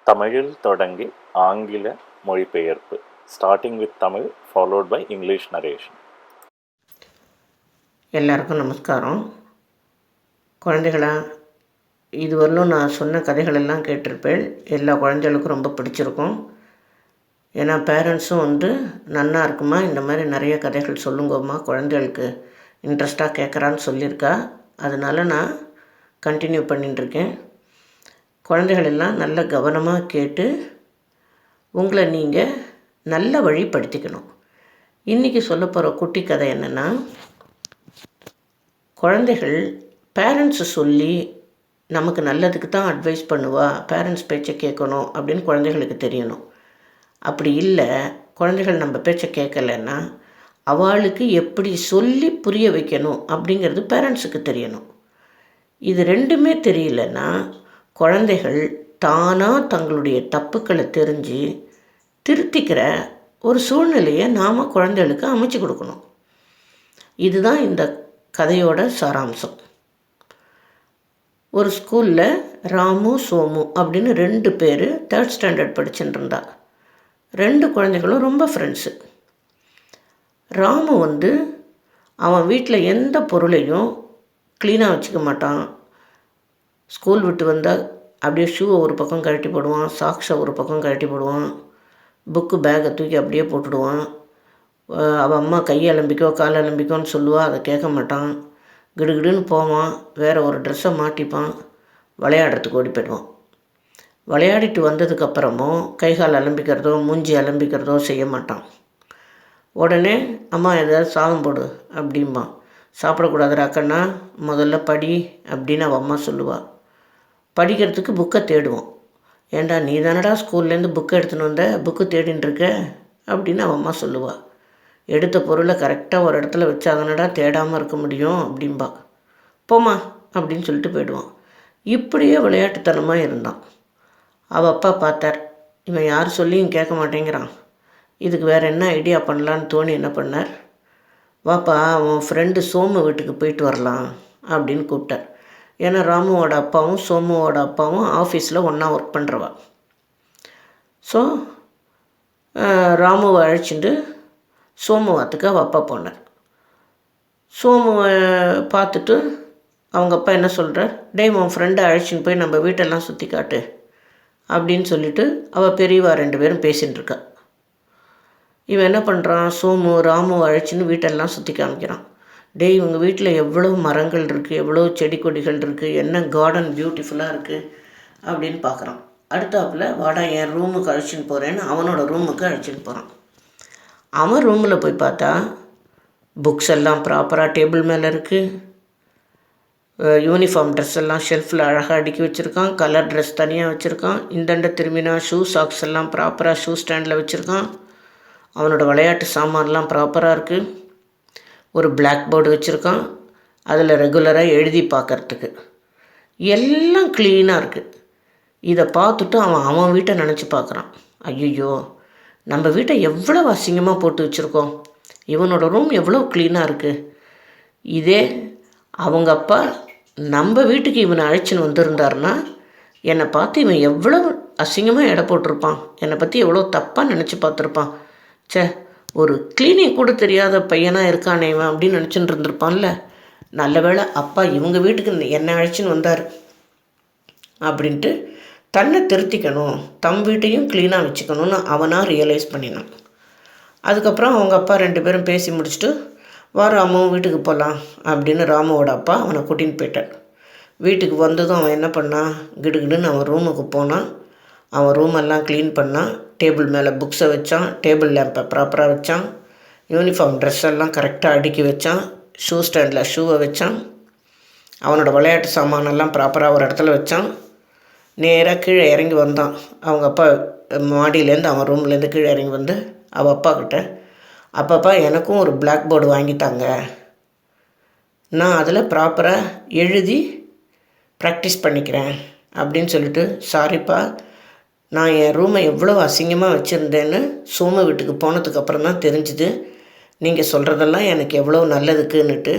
தமிழில் தொடங்கி ஆங்கில மொழிபெயர்ப்பு. Starting with Tamil followed by English narration. எல்லாருக்கும் நமஸ்காரம். குழந்தைகளா, இதுவரையிலும் நான் சொன்ன கதைகளெல்லாம் கேட்டிருப்பேன். எல்லா குழந்தைகளுக்கும் ரொம்ப பிடிச்சிருக்கும். ஏன்னா பேரண்ட்ஸும் நன்னா இருக்குமா, இந்த மாதிரி நிறைய கதைகள் சொல்லுங்கம்மா, குழந்தைகளுக்கு இன்ட்ரெஸ்டாக கேட்குறான்னு சொல்லியிருக்கா. அதனால் நான் கண்டினியூ பண்ணிட்டுருக்கேன். குழந்தைகள் எல்லாம் நல்ல கவனமாக கேட்டு உங்களை நீங்கள் நல்ல வழிப்படுத்திக்கணும். இன்றைக்கி சொல்ல போகிற குட்டி கதை என்னென்னா, குழந்தைகள் பேரண்ட்ஸு சொல்லி நமக்கு நல்லதுக்கு தான் அட்வைஸ் பண்ணுவா, பேரண்ட்ஸ் பேச்சை கேட்கணும் அப்படின்னு குழந்தைகளுக்கு தெரியணும். அப்படி இல்லை, குழந்தைகள் நம்ம பேச்சை கேட்கலைன்னா அவளுக்கு எப்படி சொல்லி புரிய வைக்கணும் அப்படிங்கிறது பேரண்ட்ஸுக்கு தெரியணும். இது ரெண்டுமே தெரியலன்னா குழந்தைகள் தானாக தங்களுடைய தப்புக்களை தெரிஞ்சு திருத்திக்கிற ஒரு சூழ்நிலையை நாம் குழந்தைகளுக்கு அமைச்சு கொடுக்கணும். இதுதான் இந்த கதையோட சாராம்சம். ஒரு ஸ்கூலில் ராமு சோமு அப்படின்னு 2 பேர் 3rd ஸ்டாண்டர்ட் படிச்சுட்டு இருந்தா. 2 குழந்தைகளும் ரொம்ப ஃப்ரெண்ட்ஸு. ராமு அவன் வீட்டில் எந்த பொருளையும் க்ளீனாக வச்சுக்க மாட்டான். ஸ்கூல் விட்டு வந்தால் அப்படியே ஷூவை ஒரு பக்கம் கழட்டி போடுவான், சாக்ஸை ஒரு பக்கம் கழட்டி போடுவான், புக்கு பேக்கை தூக்கி அப்படியே போட்டுடுவான். அவள் அம்மா கையை அலம்பிக்கோ காலை அலம்பிக்கோன்னு சொல்லுவாள், அதை கேட்க மாட்டான். கிடுகிடுன்னு போவான், வேறு ஒரு ட்ரெஸ்ஸை மாட்டிப்பான், விளையாடுறதுக்கு ஓடி போயிடுவான். விளையாடிட்டு வந்ததுக்கப்புறமும் கை கால் அலம்பிக்கிறதோ மூஞ்சி அலம்பிக்கிறதோ செய்ய மாட்டான். உடனே அம்மா ஏதாவது சாதம் போடு அப்படிம்பான். சாப்பிடக்கூடாதுடா கண்ணா, முதல்ல படி அப்படின்னு அவள் அம்மா சொல்லுவாள். படிக்கிறதுக்கு புக்கை தேடுவோம். ஏண்டா நீ தானடா ஸ்கூல்லேருந்து புக்கை எடுத்துன்னு வந்த, புக்கு தேடின்னு இருக்க அப்படின்னு அவள் அம்மா சொல்லுவாள். எடுத்த பொருளை கரெக்டாக ஒரு இடத்துல வச்சாதானடா தேடாமல் இருக்க முடியும் அப்படின்பா. போம்மா அப்படின்னு சொல்லிட்டு போயிடுவான். இப்படியே விளையாட்டுத்தனமாக இருந்தான். அவள் அப்பா பார்த்தார், இவன் யார் சொல்லியும் கேட்க மாட்டேங்கிறான், இதுக்கு வேறு என்ன ஐடியா பண்ணலான்னு தோணி என்ன பண்ணார், வாப்பா அவன் ஃப்ரெண்டு சோமு வீட்டுக்கு போயிட்டு வரலாம் அப்படின்னு கூப்பிட்டார். ஏன்னா ராமுவோட அப்பாவும் சோமுவோட அப்பாவும் ஆஃபீஸில் ஒன்றா ஒர்க் பண்ணுறவா. ஸோ ராமுவை அழைச்சிட்டு சோமுவாத்துக்கு அவள் அப்பா போனார். சோமுவை பார்த்துட்டு அவங்க அப்பா என்ன சொல்கிறார், டேய் உன் ஃப்ரெண்டை அழைச்சின்னு போய் நம்ம வீட்டெல்லாம் சுற்றி காட்டு அப்படின்னு சொல்லிவிட்டு அவள் பெரியவா 2 பேரும் பேசின்னு இருக்கா. இவன் என்ன பண்ணுறான், சோமு ராமுவை அழைச்சின்னு வீட்டெல்லாம் சுற்றி காமிக்கிறான். டேய் இவங்க வீட்டில் எவ்வளோ மரங்கள் இருக்குது, எவ்வளோ செடி கொடிகள் இருக்குது, என்ன கார்டன் பியூட்டிஃபுல்லாக இருக்குது அப்படின்னு பார்க்குறான். அடுத்தாப்பில் வாடா என் ரூமுக்கு அழைச்சின்னு போகிறேன்னு அவனோட ரூமுக்கு அழைச்சின்னு போகிறான். அவன் ரூமில் போய் பார்த்தா புக்ஸ் எல்லாம் ப்ராப்பராக டேபிள் மேலே இருக்குது. யூனிஃபார்ம் ட்ரெஸ் எல்லாம் ஷெல்ஃபில் அழகாக அடுக்கி வச்சுருக்கான். கலர் ட்ரெஸ் தனியாக வச்சுருக்கான். இந்தண்ட திரும்பினா ஷூ சாக்ஸ் எல்லாம் ப்ராப்பராக ஷூ ஸ்டாண்டில் வச்சுருக்கான். அவனோட விளையாட்டு சாமான்லாம் ப்ராப்பராக இருக்குது. ஒரு பிளாக் போர்டு வச்சுருக்கான், அதில் ரெகுலராக எழுதி பார்க்கறதுக்கு எல்லாம் க்ளீனாக இருக்குது. இதை பார்த்துட்டு அவன் வீட்டை நினச்சி பார்க்குறான். ஐயோ, நம்ம வீட்டை எவ்வளோ அசிங்கமாக போட்டு வச்சுருக்கோம், இவனோட ரூம் எவ்வளோ க்ளீனாக இருக்குது. இதே அவங்க அப்பா நம்ம வீட்டுக்கு இவனை அழைச்சின்னு வந்திருந்தாருன்னா என்னை பார்த்து இவன் எவ்வளோ அசிங்கமாக எடை போட்டிருப்பான், என்னை பற்றி எவ்வளோ தப்பாக நினச்சி பார்த்துருப்பான். சே, ஒரு க்ளீனிங் கூட தெரியாத பையனாக இருக்கானே இவன் அப்படின்னு நினச்சிட்டு இருந்திருப்பான்ல. நல்ல வேளை அப்பா இவங்க வீட்டுக்கு என்னை அழைச்சின்னு வந்தார் அப்படின்ட்டு தன்னை திருத்திக்கணும், தம் வீட்டையும் க்ளீனாக வச்சுக்கணும்னு அவனாக ரியலைஸ் பண்ணினான். அதுக்கப்புறம் அவங்க அப்பா 2 பேரும் பேசி முடிச்சுட்டு வா ராமு வீட்டுக்கு போகலாம் அப்படின்னு ராமுவோட அப்பா அவனை கூட்டின்னு போயிட்டார். வீட்டுக்கு வந்ததும் அவன் என்ன பண்ணான், கிடுகிடுன்னு அவன் ரூமுக்கு போனான். அவன் ரூமெல்லாம் க்ளீன் பண்ணான். டேபிள் மேலே புக்ஸை வச்சான், டேபிள் லேம்பை ப்ராப்பராக வச்சான், யூனிஃபார்ம் ட்ரெஸ் எல்லாம் கரெக்டாக அடுக்கி வச்சான், ஷூ ஸ்டாண்டில் ஷூவை வச்சான், அவனோட விளையாட்டு சாமானெல்லாம் ப்ராப்பராக ஒரு இடத்துல வச்சான். நேராக கீழே இறங்கி வந்தான். அவங்க அப்பா மாடியிலேருந்து அவன் ரூம்லேருந்து கீழே இறங்கி வந்து அவள் அப்பா கிட்ட, அப்பப்பா எனக்கும் ஒரு பிளாக் போர்டு வாங்கித்தாங்க, நான் அதில் ப்ராப்பராக எழுதி ப்ராக்டிஸ் பண்ணிக்கிறேன் அப்படின்னு சொல்லிட்டு, சாரிப்பா நான் என் ரூமை எவ்வளோ அசிங்கமாக வச்சுருந்தேன்னு சோமு வீட்டுக்கு போனதுக்கப்புறம் தான் தெரிஞ்சுது, நீங்கள் சொல்கிறதெல்லாம் எனக்கு எவ்வளோ நல்லதுக்குன்னுட்டு.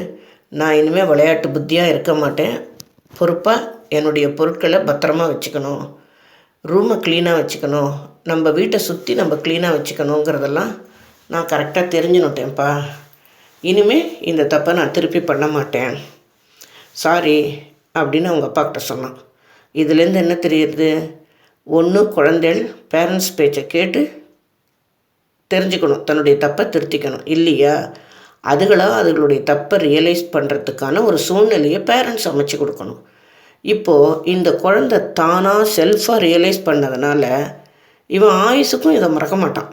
நான் இனிமேல் விளையாட்டு புத்தியாக இருக்க மாட்டேன், பொறுப்பாக என்னுடைய பொருட்களை பத்திரமா வச்சுக்கணும், ரூமை க்ளீனாக வச்சுக்கணும், நம்ம வீட்டை சுற்றி நம்ம க்ளீனாக வச்சுக்கணுங்கிறதெல்லாம் நான் கரெக்டாக தெரிஞ்சுனுட்டேன்ப்பா. இனிமே இந்த தப்பை நான் திருப்பி பண்ண மாட்டேன், சாரி அப்படின்னு அவங்க அப்பாக்கிட்ட சொன்னான். இதுலேருந்து என்ன தெரியுது? ஒன்று, குழந்தைகள் பேரண்ட்ஸ் பேச்சை கேட்டு தெரிஞ்சுக்கணும், தன்னுடைய தப்பை திருத்திக்கணும். இல்லையா அதுகளுடைய தப்பை ரியலைஸ் பண்ணுறதுக்கான ஒரு சூழ்நிலையை பேரண்ட்ஸ் அமைச்சு கொடுக்கணும். இப்போது இந்த குழந்தை தானாக செல்ஃபாக ரியலைஸ் பண்ணதுனால இவன் ஆயுசுக்கும் இதை மறக்க மாட்டான்.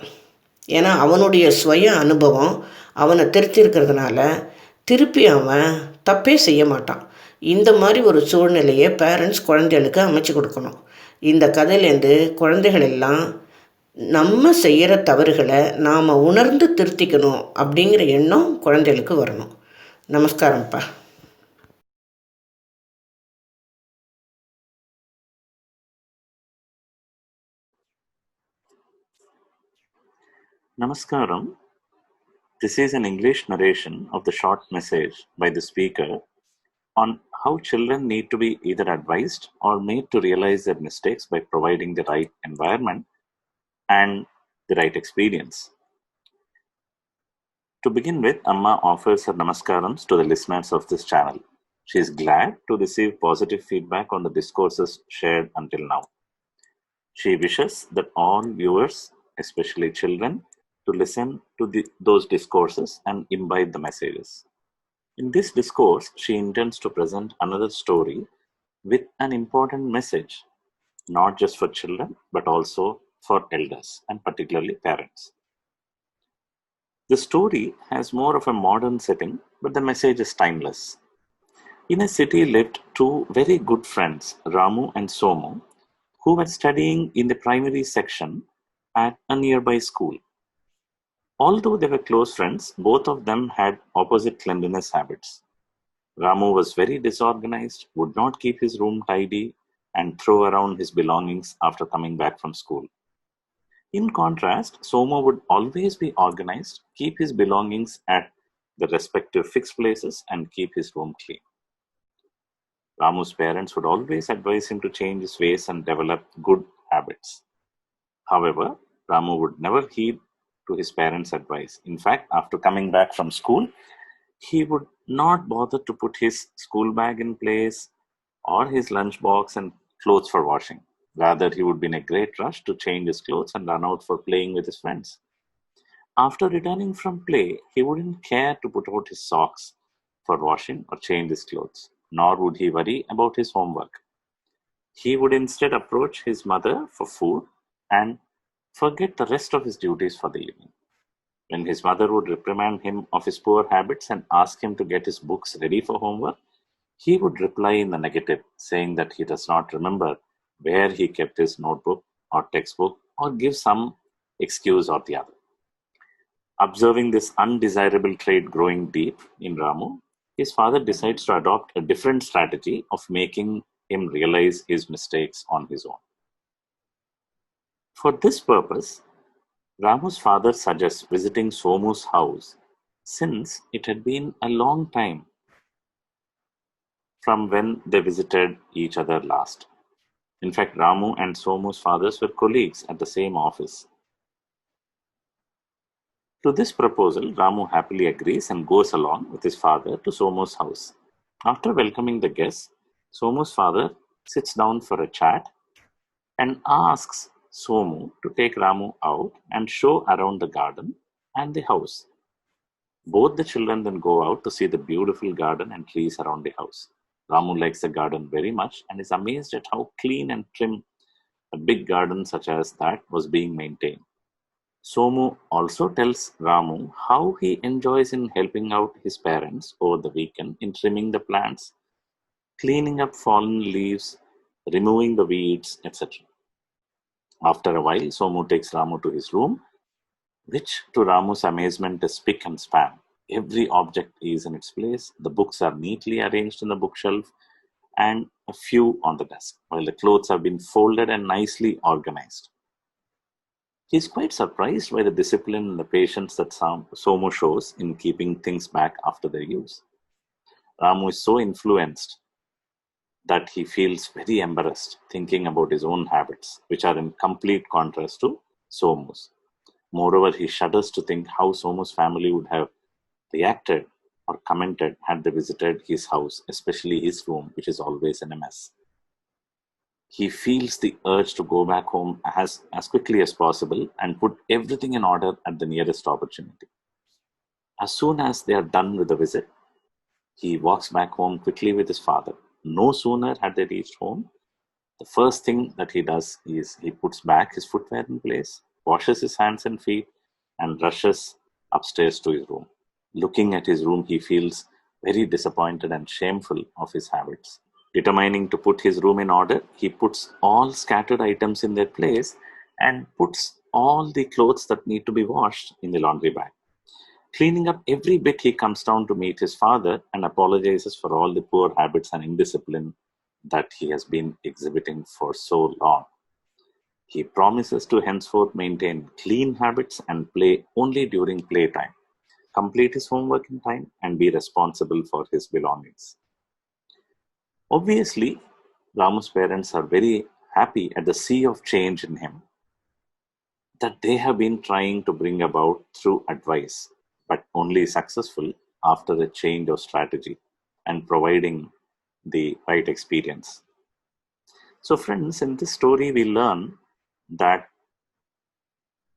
ஏன்னா அவனுடைய சுய அனுபவம் அவனை திருத்திருக்கிறதுனால திருப்பி அவன் தப்பே செய்ய மாட்டான். இந்த மாதிரி ஒரு சூழ்நிலையை பேரண்ட்ஸ் குழந்தைகளுக்கு அமைச்சு கொடுக்கணும். இந்த கதையிலேருந்து குழந்தைகள் எல்லாம் நம்ம செய்கிற தவறுகளை நாம் உணர்ந்து திருத்திக்கணும் அப்படிங்கிற எண்ணம் குழந்தைகளுக்கு வரணும். நமஸ்காரம்ப்பா. Namaskaram. This is an English narration of the short message by the speaker on how children need to be either advised or made to realize their mistakes by providing the right environment and the right experience. To begin with, Amma offers her namaskarams to the listeners of this channel. She is glad to receive positive feedback on the discourses shared until now. She wishes that all viewers, especially children, to listen to those discourses and imbibe the messages. In this discourse, she intends to present another story with an important message, not just for children, but also for elders and particularly parents. The story has more of a modern setting, but the message is timeless. In a city lived two very good friends, Ramu and Somu, who were studying in the primary section at a nearby school. Although they were close friends, both of them had opposite cleanliness habits. Ramu was very disorganized, would not keep his room tidy, and throw around his belongings after coming back from school. In contrast, Somu would always be organized, keep his belongings at the respective fixed places, and keep his room clean. Ramu's parents would always advise him to change his ways and develop good habits. However, Ramu would never heed to his parents' advice. In fact, after coming back from school, he would not bother to put his school bag in place or his lunch box and clothes for washing. Rather, he would be in a great rush to change his clothes and run out for playing with his friends. After returning from play, he wouldn't care to put out his socks for washing or change his clothes, nor would he worry about his homework. He would instead approach his mother for food and forget the rest of his duties for the evening. When his mother would reprimand him of his poor habits and ask him to get his books ready for homework, he would reply in the negative, saying that he does not remember where he kept his notebook or textbook, or give some excuse or the other. Observing this undesirable trait growing deep in Ramu, his father decides to adopt a different strategy of making him realize his mistakes on his own. For this purpose, Ramu's father suggests visiting Somu's house, since it had been a long time from when they visited each other last. In fact, Ramu and Somu's fathers were colleagues at the same office. To this proposal, Ramu happily agrees and goes along with his father to Somu's house. After welcoming the guests, Somu's father sits down for a chat and asks Somu to take Ramu out and show around the garden and the house. Both the children then go out to see the beautiful garden and trees around the house. Ramu likes the garden very much and is amazed at how clean and trim a big garden such as that was being maintained. Somu also tells Ramu how he enjoys in helping out his parents over the weekend in trimming the plants, cleaning up fallen leaves, removing the weeds, etc. After a while, Somu takes Ramu to his room, which to Ramu's amazement is spick and span. Every object is in its place, the books are neatly arranged in the bookshelf and a few on the desk, while the clothes have been folded and nicely organized. He is quite surprised by the discipline and the patience that Somu shows in keeping things back after their use. Ramu is so influenced that he feels very embarrassed thinking about his own habits, which are in complete contrast to Somu's. Moreover, he shudders to think how Somu's family would have reacted or commented had they visited his house, especially his room, which is always in a mess. He feels the urge to go back home as quickly as possible and put everything in order at the nearest opportunity. As soon as they are done with the visit, he walks back home quickly with his father. No sooner had they reached home, the first thing that he does is he puts back his footwear in place, washes his hands and feet, and rushes upstairs to his room. Looking at his room, he feels very disappointed and shameful of his habits. Determining to put his room in order, he puts all scattered items in their place and puts all the clothes that need to be washed in the laundry bag. Cleaning up every bit, he comes down to meet his father and apologizes for all the poor habits and indiscipline that he has been exhibiting for so long. He promises to henceforth maintain clean habits and play only during playtime, complete his homework in time, and be responsible for his belongings. Obviously, Ramu's parents are very happy at the sea of change in him that they have been trying to bring about through advice, but only successful after a change of strategy and providing the right experience. So, friends, in this story, we learn that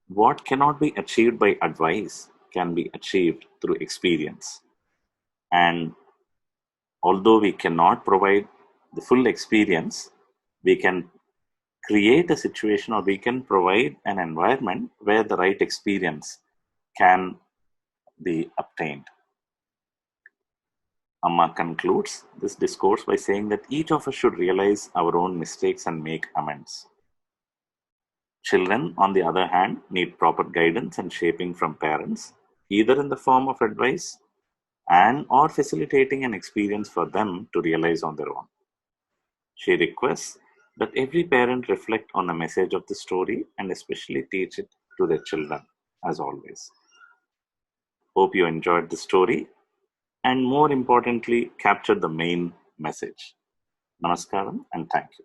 what cannot be achieved by advice can be achieved through experience. And although we cannot provide the full experience, we can create a situation or we can provide an environment where the right experience can be obtained. Amma concludes this discourse by saying that each of us should realize our own mistakes and make amends. Children, on the other hand, need proper guidance and shaping from parents, either in the form of advice and or facilitating an experience for them to realize on their own. She requests that every parent reflect on the message of the story and especially teach it to their children, as always. Hope you enjoyed the story and more importantly, captured the main message. Namaskaram and thank you.